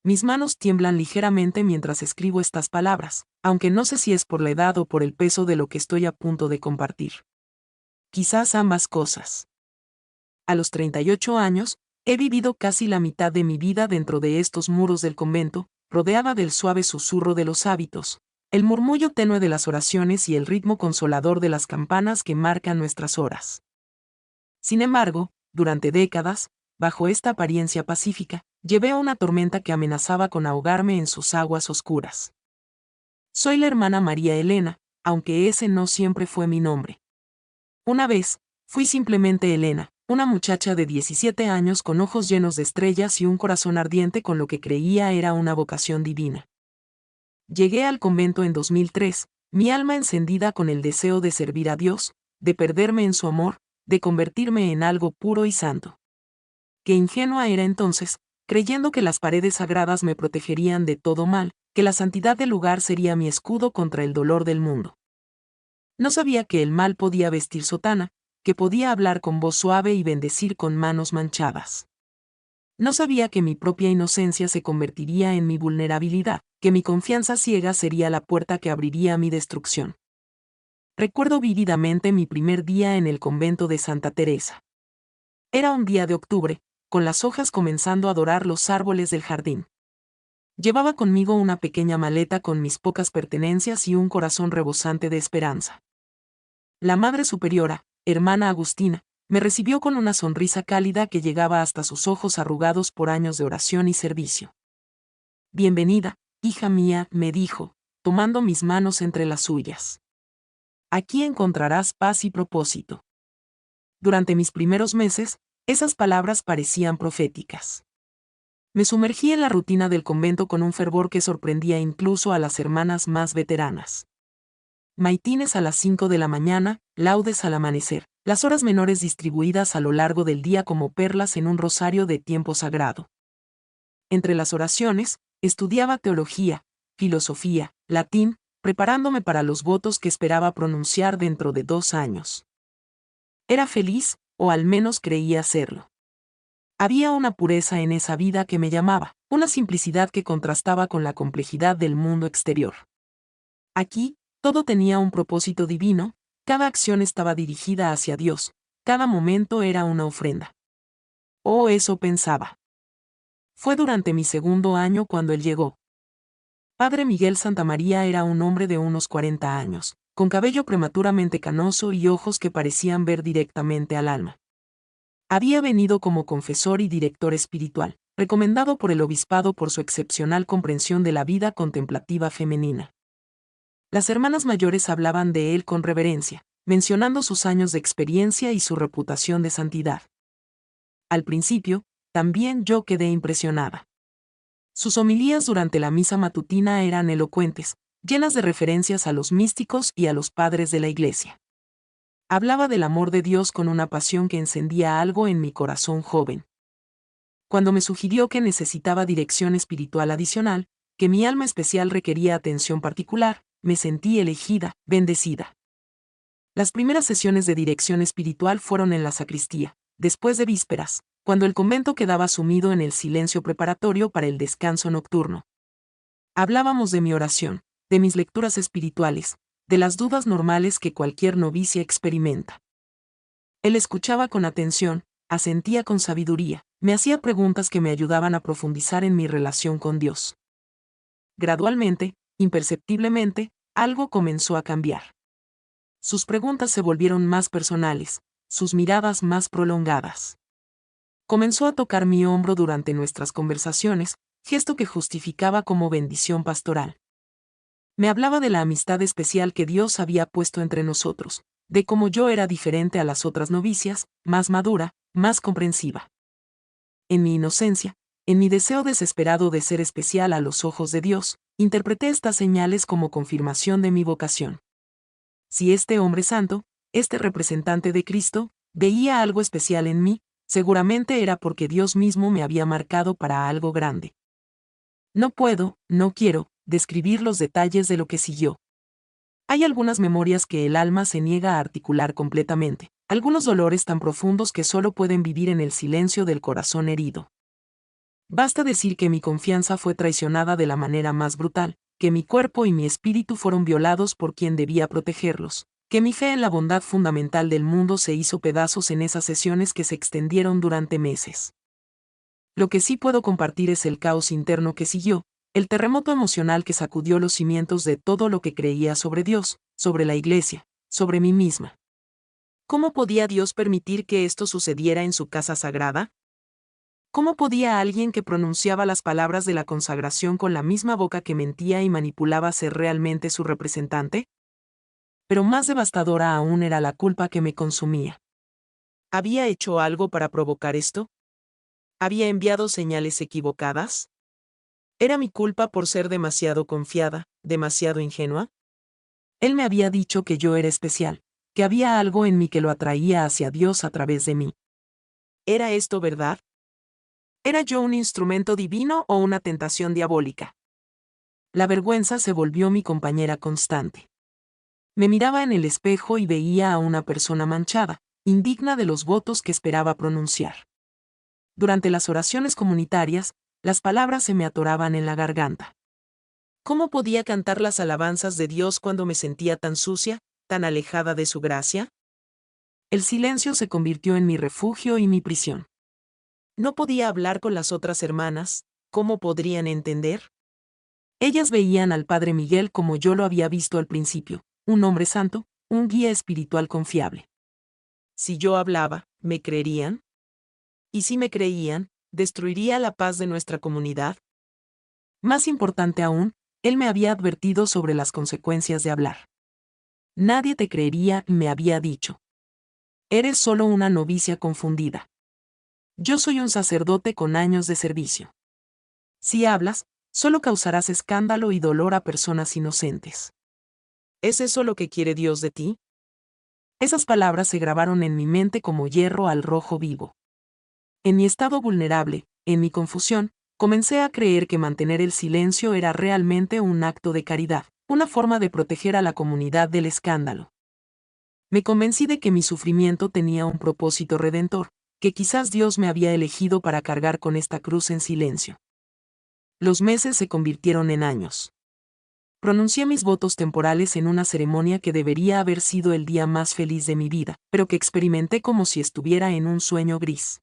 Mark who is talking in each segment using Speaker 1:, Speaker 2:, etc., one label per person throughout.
Speaker 1: Mis manos tiemblan ligeramente mientras escribo estas palabras, aunque no sé si es por la edad o por el peso de lo que estoy a punto de compartir. Quizás ambas cosas. A los 38 años, he vivido casi la mitad de mi vida dentro de estos muros del convento, rodeada del suave susurro de los hábitos, el murmullo tenue de las oraciones y el ritmo consolador de las campanas que marcan nuestras horas. Sin embargo, durante décadas, bajo esta apariencia pacífica, llevé a una tormenta que amenazaba con ahogarme en sus aguas oscuras. Soy la hermana María Elena, aunque ese no siempre fue mi nombre. Una vez, fui simplemente Elena, una muchacha de 17 años con ojos llenos de estrellas y un corazón ardiente con lo que creía era una vocación divina. Llegué al convento en 2003, mi alma encendida con el deseo de servir a Dios, de perderme en su amor, de convertirme en algo puro y santo. Qué ingenua era entonces, creyendo que las paredes sagradas me protegerían de todo mal, que la santidad del lugar sería mi escudo contra el dolor del mundo. No sabía que el mal podía vestir sotana, que podía hablar con voz suave y bendecir con manos manchadas. No sabía que mi propia inocencia se convertiría en mi vulnerabilidad, que mi confianza ciega sería la puerta que abriría a mi destrucción. Recuerdo vívidamente mi primer día en el convento de Santa Teresa. Era un día de octubre, con las hojas comenzando a dorar los árboles del jardín. Llevaba conmigo una pequeña maleta con mis pocas pertenencias y un corazón rebosante de esperanza. La Madre Superiora, hermana Agustina, me recibió con una sonrisa cálida que llegaba hasta sus ojos arrugados por años de oración y servicio. Bienvenida, hija mía, me dijo, tomando mis manos entre las suyas. Aquí encontrarás paz y propósito. Durante mis primeros meses, esas palabras parecían proféticas. Me sumergí en la rutina del convento con un fervor que sorprendía incluso a las hermanas más veteranas. Maitines a las 5 de la mañana, laudes al amanecer, las horas menores distribuidas a lo largo del día como perlas en un rosario de tiempo sagrado. Entre las oraciones, estudiaba teología, filosofía, latín, preparándome para los votos que esperaba pronunciar dentro de 2 años. Era feliz, o al menos creía serlo. Había una pureza en esa vida que me llamaba, una simplicidad que contrastaba con la complejidad del mundo exterior. Aquí, todo tenía un propósito divino, cada acción estaba dirigida hacia Dios, cada momento era una ofrenda. Oh, eso pensaba. Fue durante mi segundo año cuando él llegó. Padre Miguel Santamaría era un hombre de unos 40 años, con cabello prematuramente canoso y ojos que parecían ver directamente al alma. Había venido como confesor y director espiritual, recomendado por el obispado por su excepcional comprensión de la vida contemplativa femenina. Las hermanas mayores hablaban de él con reverencia, mencionando sus años de experiencia y su reputación de santidad. Al principio, también yo quedé impresionada. Sus homilías durante la misa matutina eran elocuentes, llenas de referencias a los místicos y a los padres de la Iglesia. Hablaba del amor de Dios con una pasión que encendía algo en mi corazón joven. Cuando me sugirió que necesitaba dirección espiritual adicional, que mi alma especial requería atención particular, me sentí elegida, bendecida. Las primeras sesiones de dirección espiritual fueron en la sacristía, después de vísperas, cuando el convento quedaba sumido en el silencio preparatorio para el descanso nocturno. Hablábamos de mi oración, de mis lecturas espirituales, de las dudas normales que cualquier novicia experimenta. Él escuchaba con atención, asentía con sabiduría, me hacía preguntas que me ayudaban a profundizar en mi relación con Dios. Gradualmente, imperceptiblemente, algo comenzó a cambiar. Sus preguntas se volvieron más personales, sus miradas más prolongadas. Comenzó a tocar mi hombro durante nuestras conversaciones, gesto que justificaba como bendición pastoral. Me hablaba de la amistad especial que Dios había puesto entre nosotros, de cómo yo era diferente a las otras novicias, más madura, más comprensiva. En mi inocencia, en mi deseo desesperado de ser especial a los ojos de Dios, interpreté estas señales como confirmación de mi vocación. Si este hombre santo, este representante de Cristo, veía algo especial en mí, seguramente era porque Dios mismo me había marcado para algo grande. No puedo, no quiero, describir los detalles de lo que siguió. Hay algunas memorias que el alma se niega a articular completamente, algunos dolores tan profundos que solo pueden vivir en el silencio del corazón herido. Basta decir que mi confianza fue traicionada de la manera más brutal, que mi cuerpo y mi espíritu fueron violados por quien debía protegerlos, que mi fe en la bondad fundamental del mundo se hizo pedazos en esas sesiones que se extendieron durante meses. Lo que sí puedo compartir es el caos interno que siguió, el terremoto emocional que sacudió los cimientos de todo lo que creía sobre Dios, sobre la Iglesia, sobre mí misma. ¿Cómo podía Dios permitir que esto sucediera en su casa sagrada? ¿Cómo podía alguien que pronunciaba las palabras de la consagración con la misma boca que mentía y manipulaba ser realmente su representante? Pero más devastadora aún era la culpa que me consumía. ¿Había hecho algo para provocar esto? ¿Había enviado señales equivocadas? ¿Era mi culpa por ser demasiado confiada, demasiado ingenua? Él me había dicho que yo era especial, que había algo en mí que lo atraía hacia Dios a través de mí. ¿Era esto verdad? ¿Era yo un instrumento divino o una tentación diabólica? La vergüenza se volvió mi compañera constante. Me miraba en el espejo y veía a una persona manchada, indigna de los votos que esperaba pronunciar. Durante las oraciones comunitarias, las palabras se me atoraban en la garganta. ¿Cómo podía cantar las alabanzas de Dios cuando me sentía tan sucia, tan alejada de su gracia? El silencio se convirtió en mi refugio y mi prisión. No podía hablar con las otras hermanas, ¿cómo podrían entender? Ellas veían al Padre Miguel como yo lo había visto al principio, un hombre santo, un guía espiritual confiable. Si yo hablaba, ¿me creerían? Y si me creían, ¿destruiría la paz de nuestra comunidad? Más importante aún, él me había advertido sobre las consecuencias de hablar. Nadie te creería, me había dicho. Eres solo una novicia confundida. Yo soy un sacerdote con años de servicio. Si hablas, solo causarás escándalo y dolor a personas inocentes. ¿Es eso lo que quiere Dios de ti? Esas palabras se grabaron en mi mente como hierro al rojo vivo. En mi estado vulnerable, en mi confusión, comencé a creer que mantener el silencio era realmente un acto de caridad, una forma de proteger a la comunidad del escándalo. Me convencí de que mi sufrimiento tenía un propósito redentor, que quizás Dios me había elegido para cargar con esta cruz en silencio. Los meses se convirtieron en años. Pronuncié mis votos temporales en una ceremonia que debería haber sido el día más feliz de mi vida, pero que experimenté como si estuviera en un sueño gris.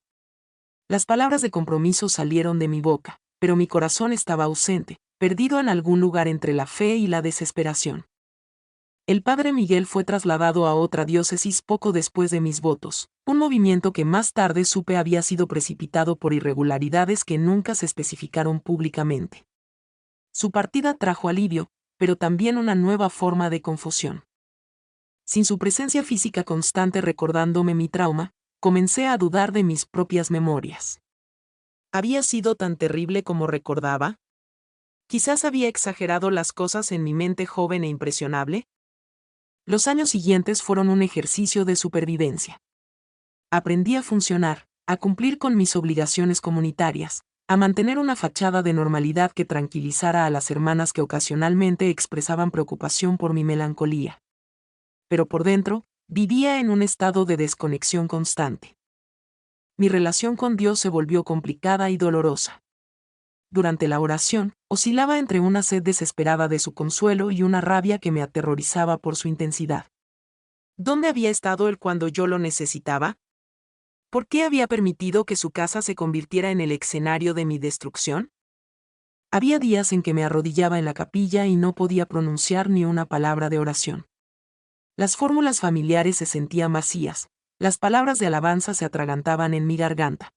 Speaker 1: Las palabras de compromiso salieron de mi boca, pero mi corazón estaba ausente, perdido en algún lugar entre la fe y la desesperación. El Padre Miguel fue trasladado a otra diócesis poco después de mis votos, un movimiento que más tarde supe había sido precipitado por irregularidades que nunca se especificaron públicamente. Su partida trajo alivio, pero también una nueva forma de confusión. Sin su presencia física constante recordándome mi trauma, comencé a dudar de mis propias memorias. ¿Había sido tan terrible como recordaba? Quizás había exagerado las cosas en mi mente joven e impresionable. Los años siguientes fueron un ejercicio de supervivencia. Aprendí a funcionar, a cumplir con mis obligaciones comunitarias, a mantener una fachada de normalidad que tranquilizara a las hermanas que ocasionalmente expresaban preocupación por mi melancolía. Pero por dentro, vivía en un estado de desconexión constante. Mi relación con Dios se volvió complicada y dolorosa. Durante la oración, oscilaba entre una sed desesperada de su consuelo y una rabia que me aterrorizaba por su intensidad. ¿Dónde había estado él cuando yo lo necesitaba? ¿Por qué había permitido que su casa se convirtiera en el escenario de mi destrucción? Había días en que me arrodillaba en la capilla y no podía pronunciar ni una palabra de oración. Las fórmulas familiares se sentían vacías, las palabras de alabanza se atragantaban en mi garganta.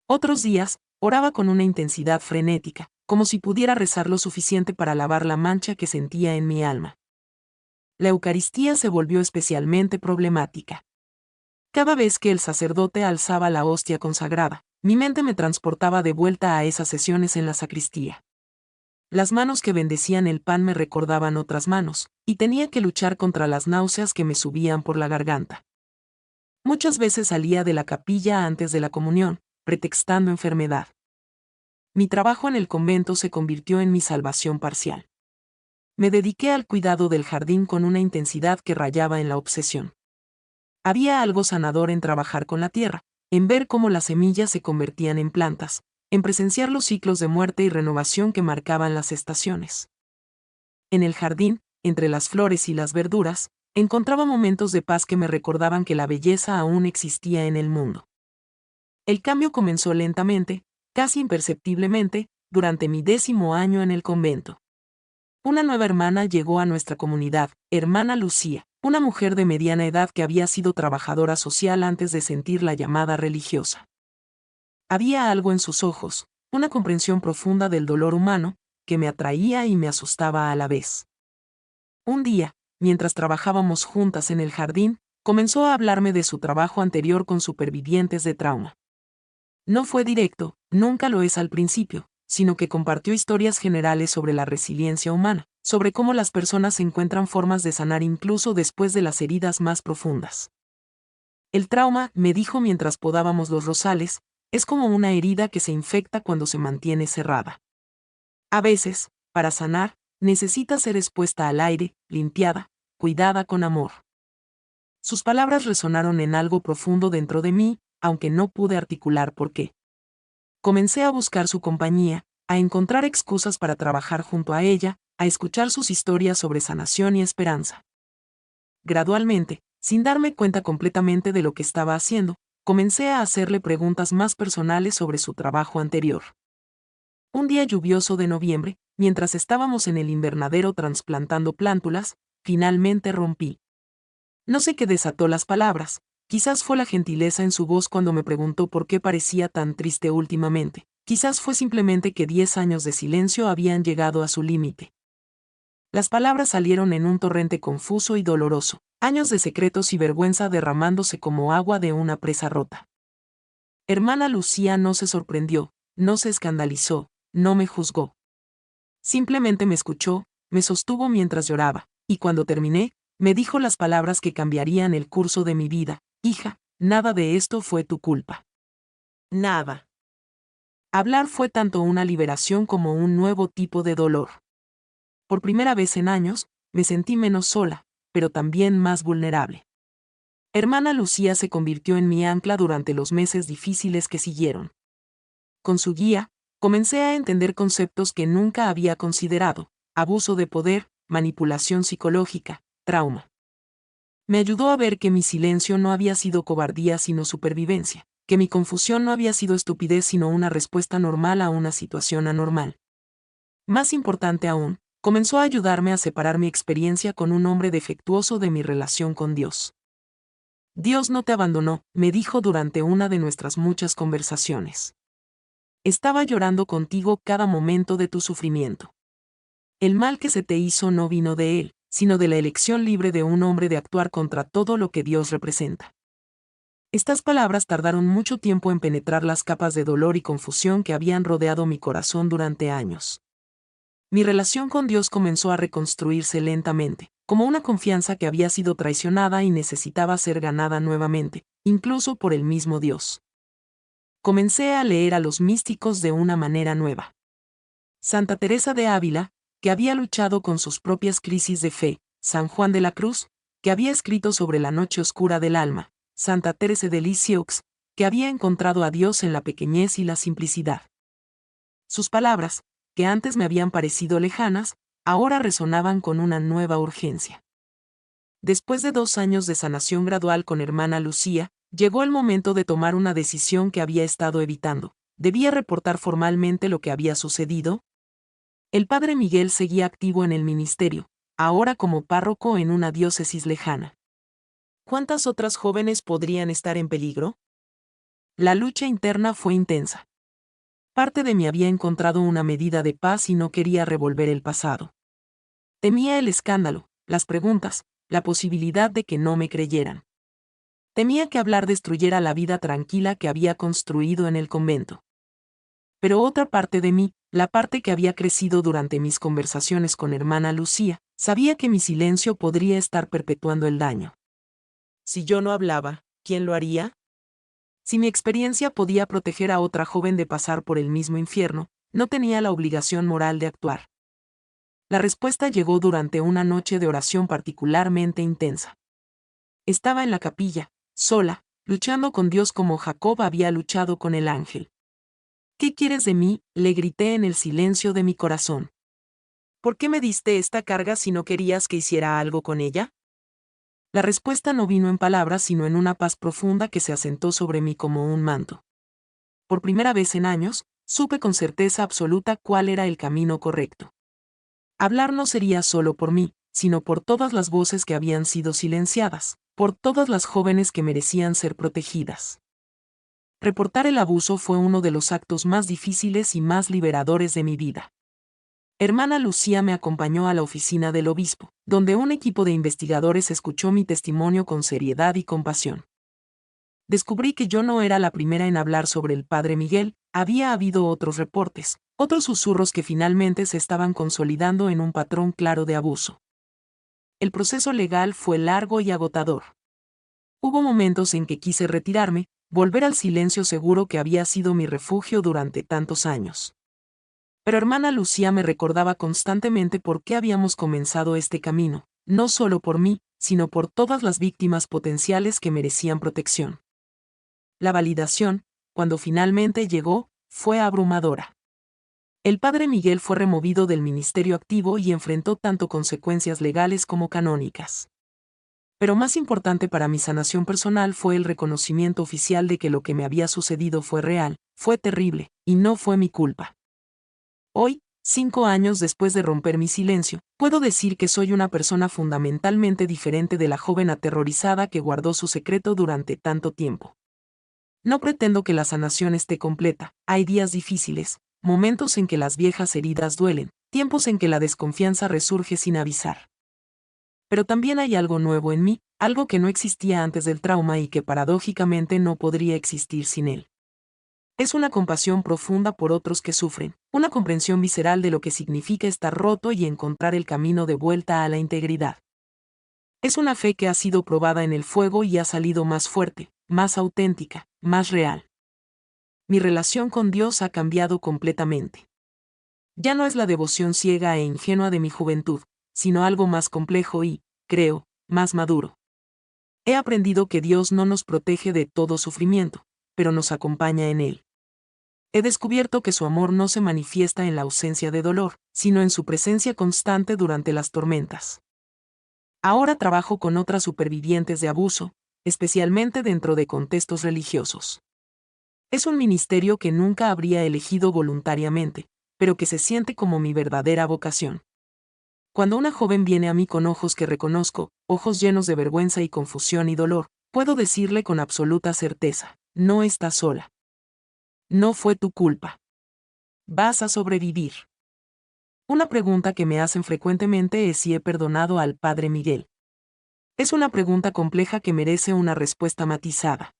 Speaker 1: Otros días, oraba con una intensidad frenética, como si pudiera rezar lo suficiente para lavar la mancha que sentía en mi alma. La Eucaristía se volvió especialmente problemática. Cada vez que el sacerdote alzaba la hostia consagrada, mi mente me transportaba de vuelta a esas sesiones en la sacristía. Las manos que bendecían el pan me recordaban otras manos, y tenía que luchar contra las náuseas que me subían por la garganta. Muchas veces salía de la capilla antes de la comunión, pretextando enfermedad. Mi trabajo en el convento se convirtió en mi salvación parcial. Me dediqué al cuidado del jardín con una intensidad que rayaba en la obsesión. Había algo sanador en trabajar con la tierra, en ver cómo las semillas se convertían en plantas, en presenciar los ciclos de muerte y renovación que marcaban las estaciones. En el jardín, entre las flores y las verduras, encontraba momentos de paz que me recordaban que la belleza aún existía en el mundo. El cambio comenzó lentamente, casi imperceptiblemente, durante mi 10º año en el convento. Una nueva hermana llegó a nuestra comunidad, hermana Lucía, una mujer de mediana edad que había sido trabajadora social antes de sentir la llamada religiosa. Había algo en sus ojos, una comprensión profunda del dolor humano, que me atraía y me asustaba a la vez. Un día, mientras trabajábamos juntas en el jardín, comenzó a hablarme de su trabajo anterior con supervivientes de trauma. No fue directo, nunca lo es al principio, sino que compartió historias generales sobre la resiliencia humana, sobre cómo las personas encuentran formas de sanar incluso después de las heridas más profundas. El trauma, me dijo mientras podábamos los rosales, es como una herida que se infecta cuando se mantiene cerrada. A veces, para sanar, necesita ser expuesta al aire, limpiada, cuidada con amor. Sus palabras resonaron en algo profundo dentro de mí, aunque no pude articular por qué. Comencé a buscar su compañía, a encontrar excusas para trabajar junto a ella, a escuchar sus historias sobre sanación y esperanza. Gradualmente, sin darme cuenta completamente de lo que estaba haciendo, comencé a hacerle preguntas más personales sobre su trabajo anterior. Un día lluvioso de noviembre, mientras estábamos en el invernadero trasplantando plántulas, finalmente rompí. No sé qué desató las palabras, quizás fue la gentileza en su voz cuando me preguntó por qué parecía tan triste últimamente, quizás fue simplemente que 10 años de silencio habían llegado a su límite. Las palabras salieron en un torrente confuso y doloroso, años de secretos y vergüenza derramándose como agua de una presa rota. Hermana Lucía no se sorprendió, no se escandalizó, no me juzgó. Simplemente me escuchó, me sostuvo mientras lloraba, y cuando terminé, me dijo las palabras que cambiarían el curso de mi vida: hija, nada de esto fue tu culpa. Nada. Hablar fue tanto una liberación como un nuevo tipo de dolor. Por primera vez en años, me sentí menos sola, pero también más vulnerable. Hermana Lucía se convirtió en mi ancla durante los meses difíciles que siguieron. Con su guía, comencé a entender conceptos que nunca había considerado: abuso de poder, manipulación psicológica, trauma. Me ayudó a ver que mi silencio no había sido cobardía sino supervivencia, que mi confusión no había sido estupidez sino una respuesta normal a una situación anormal. Más importante aún, comenzó a ayudarme a separar mi experiencia con un hombre defectuoso de mi relación con Dios. Dios no te abandonó, me dijo durante una de nuestras muchas conversaciones. Estaba llorando contigo cada momento de tu sufrimiento. El mal que se te hizo no vino de él, sino de la elección libre de un hombre de actuar contra todo lo que Dios representa. Estas palabras tardaron mucho tiempo en penetrar las capas de dolor y confusión que habían rodeado mi corazón durante años. Mi relación con Dios comenzó a reconstruirse lentamente, como una confianza que había sido traicionada y necesitaba ser ganada nuevamente, incluso por el mismo Dios. Comencé a leer a los místicos de una manera nueva. Santa Teresa de Ávila, que había luchado con sus propias crisis de fe; San Juan de la Cruz, que había escrito sobre la noche oscura del alma; Santa Teresa de Lisieux, que había encontrado a Dios en la pequeñez y la simplicidad. Sus palabras, que antes me habían parecido lejanas, ahora resonaban con una nueva urgencia. Después de 2 años de sanación gradual con hermana Lucía, llegó el momento de tomar una decisión que había estado evitando. ¿Debía reportar formalmente lo que había sucedido? El padre Miguel seguía activo en el ministerio, ahora como párroco en una diócesis lejana. ¿Cuántas otras jóvenes podrían estar en peligro? La lucha interna fue intensa. Parte de mí había encontrado una medida de paz y no quería revolver el pasado. Temía el escándalo, las preguntas, la posibilidad de que no me creyeran. Temía que hablar destruyera la vida tranquila que había construido en el convento. Pero otra parte de mí, la parte que había crecido durante mis conversaciones con hermana Lucía, sabía que mi silencio podría estar perpetuando el daño. Si yo no hablaba, ¿quién lo haría? Si mi experiencia podía proteger a otra joven de pasar por el mismo infierno, no tenía la obligación moral de actuar. La respuesta llegó durante una noche de oración particularmente intensa. Estaba en la capilla, sola, luchando con Dios como Jacob había luchado con el ángel. ¿Qué quieres de mí?, le grité en el silencio de mi corazón. ¿Por qué me diste esta carga si no querías que hiciera algo con ella? La respuesta no vino en palabras sino en una paz profunda que se asentó sobre mí como un manto. Por primera vez en años, supe con certeza absoluta cuál era el camino correcto. Hablar no sería solo por mí, sino por todas las voces que habían sido silenciadas, por todas las jóvenes que merecían ser protegidas. Reportar el abuso fue uno de los actos más difíciles y más liberadores de mi vida. Hermana Lucía me acompañó a la oficina del obispo, donde un equipo de investigadores escuchó mi testimonio con seriedad y compasión. Descubrí que yo no era la primera en hablar sobre el padre Miguel, había habido otros reportes, otros susurros que finalmente se estaban consolidando en un patrón claro de abuso. El proceso legal fue largo y agotador. Hubo momentos en que quise retirarme, volver al silencio seguro que había sido mi refugio durante tantos años. Pero hermana Lucía me recordaba constantemente por qué habíamos comenzado este camino, no solo por mí, sino por todas las víctimas potenciales que merecían protección. La validación, cuando finalmente llegó, fue abrumadora. El padre Miguel fue removido del ministerio activo y enfrentó tanto consecuencias legales como canónicas. Pero más importante para mi sanación personal fue el reconocimiento oficial de que lo que me había sucedido fue real, fue terrible, y no fue mi culpa. Hoy, 5 años después de romper mi silencio, puedo decir que soy una persona fundamentalmente diferente de la joven aterrorizada que guardó su secreto durante tanto tiempo. No pretendo que la sanación esté completa, hay días difíciles, momentos en que las viejas heridas duelen, tiempos en que la desconfianza resurge sin avisar. Pero también hay algo nuevo en mí, algo que no existía antes del trauma y que paradójicamente no podría existir sin él. Es una compasión profunda por otros que sufren, una comprensión visceral de lo que significa estar roto y encontrar el camino de vuelta a la integridad. Es una fe que ha sido probada en el fuego y ha salido más fuerte, más auténtica, más real. Mi relación con Dios ha cambiado completamente. Ya no es la devoción ciega e ingenua de mi juventud, sino algo más complejo y, creo, más maduro. He aprendido que Dios no nos protege de todo sufrimiento, pero nos acompaña en él. He descubierto que su amor no se manifiesta en la ausencia de dolor, sino en su presencia constante durante las tormentas. Ahora trabajo con otras supervivientes de abuso, especialmente dentro de contextos religiosos. Es un ministerio que nunca habría elegido voluntariamente, pero que se siente como mi verdadera vocación. Cuando una joven viene a mí con ojos que reconozco, ojos llenos de vergüenza y confusión y dolor, puedo decirle con absoluta certeza, no estás sola. No fue tu culpa. Vas a sobrevivir. Una pregunta que me hacen frecuentemente es si he perdonado al padre Miguel. Es una pregunta compleja que merece una respuesta matizada.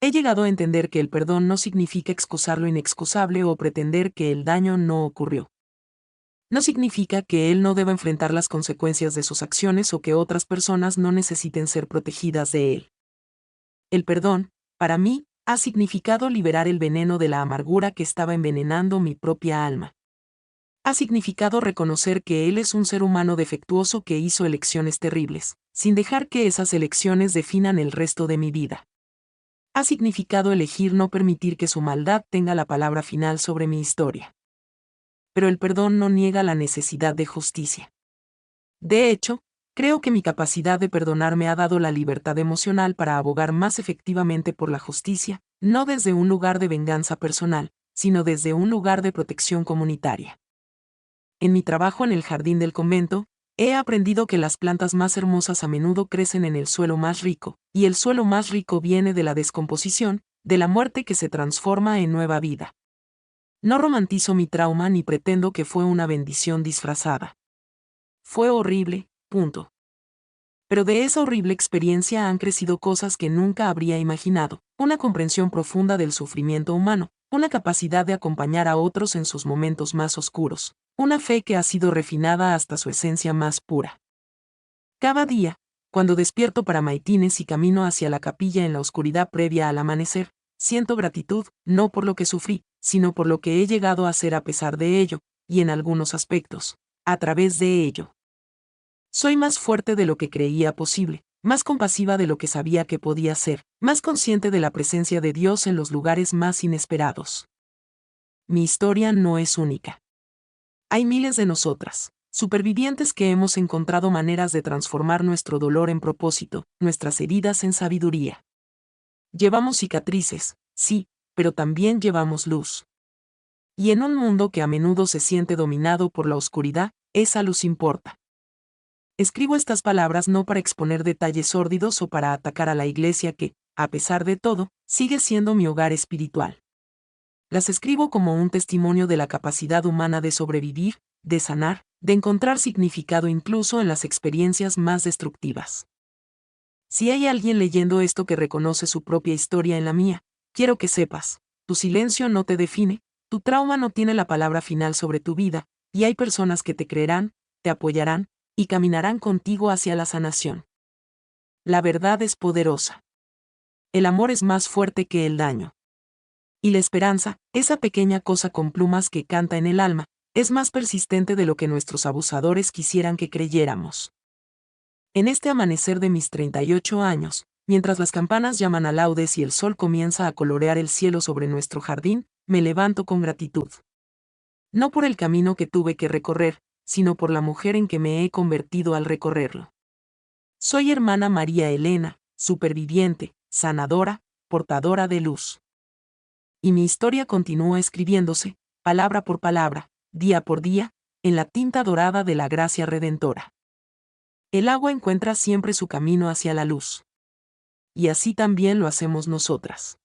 Speaker 1: He llegado a entender que el perdón no significa excusar lo inexcusable o pretender que el daño no ocurrió. No significa que él no deba enfrentar las consecuencias de sus acciones o que otras personas no necesiten ser protegidas de él. El perdón, para mí, ha significado liberar el veneno de la amargura que estaba envenenando mi propia alma. Ha significado reconocer que él es un ser humano defectuoso que hizo elecciones terribles, sin dejar que esas elecciones definan el resto de mi vida. Ha significado elegir no permitir que su maldad tenga la palabra final sobre mi historia. Pero el perdón no niega la necesidad de justicia. De hecho, creo que mi capacidad de perdonar me ha dado la libertad emocional para abogar más efectivamente por la justicia, no desde un lugar de venganza personal, sino desde un lugar de protección comunitaria. En mi trabajo en el jardín del convento, he aprendido que las plantas más hermosas a menudo crecen en el suelo más rico, y el suelo más rico viene de la descomposición, de la muerte que se transforma en nueva vida. No romantizo mi trauma ni pretendo que fue una bendición disfrazada. Fue horrible, punto. Pero de esa horrible experiencia han crecido cosas que nunca habría imaginado, una comprensión profunda del sufrimiento humano, una capacidad de acompañar a otros en sus momentos más oscuros, una fe que ha sido refinada hasta su esencia más pura. Cada día, cuando despierto para maitines y camino hacia la capilla en la oscuridad previa al amanecer, siento gratitud, no por lo que sufrí, sino por lo que he llegado a ser a pesar de ello, y en algunos aspectos, a través de ello. Soy más fuerte de lo que creía posible, más compasiva de lo que sabía que podía ser, más consciente de la presencia de Dios en los lugares más inesperados. mi historia no es única. Hay miles de nosotras, supervivientes que hemos encontrado maneras de transformar nuestro dolor en propósito, nuestras heridas en sabiduría. Llevamos cicatrices, sí, pero también llevamos luz. Y en un mundo que a menudo se siente dominado por la oscuridad, esa luz importa. Escribo estas palabras no para exponer detalles sórdidos o para atacar a la iglesia que, a pesar de todo, sigue siendo mi hogar espiritual. Las escribo como un testimonio de la capacidad humana de sobrevivir, de sanar, de encontrar significado incluso en las experiencias más destructivas. Si hay alguien leyendo esto que reconoce su propia historia en la mía, quiero que sepas, tu silencio no te define, tu trauma no tiene la palabra final sobre tu vida, y hay personas que te creerán, te apoyarán, y caminarán contigo hacia la sanación. La verdad es poderosa. El amor es más fuerte que el daño. Y la esperanza, esa pequeña cosa con plumas que canta en el alma, es más persistente de lo que nuestros abusadores quisieran que creyéramos. En este amanecer de mis 38 años, mientras las campanas llaman a laudes y el sol comienza a colorear el cielo sobre nuestro jardín, me levanto con gratitud. No por el camino que tuve que recorrer, sino por la mujer en que me he convertido al recorrerlo. Soy hermana María Elena, superviviente, sanadora, portadora de luz. Y mi historia continúa escribiéndose, palabra por palabra, día por día, en la tinta dorada de la gracia redentora. El agua encuentra siempre su camino hacia la luz. Y así también lo hacemos nosotras.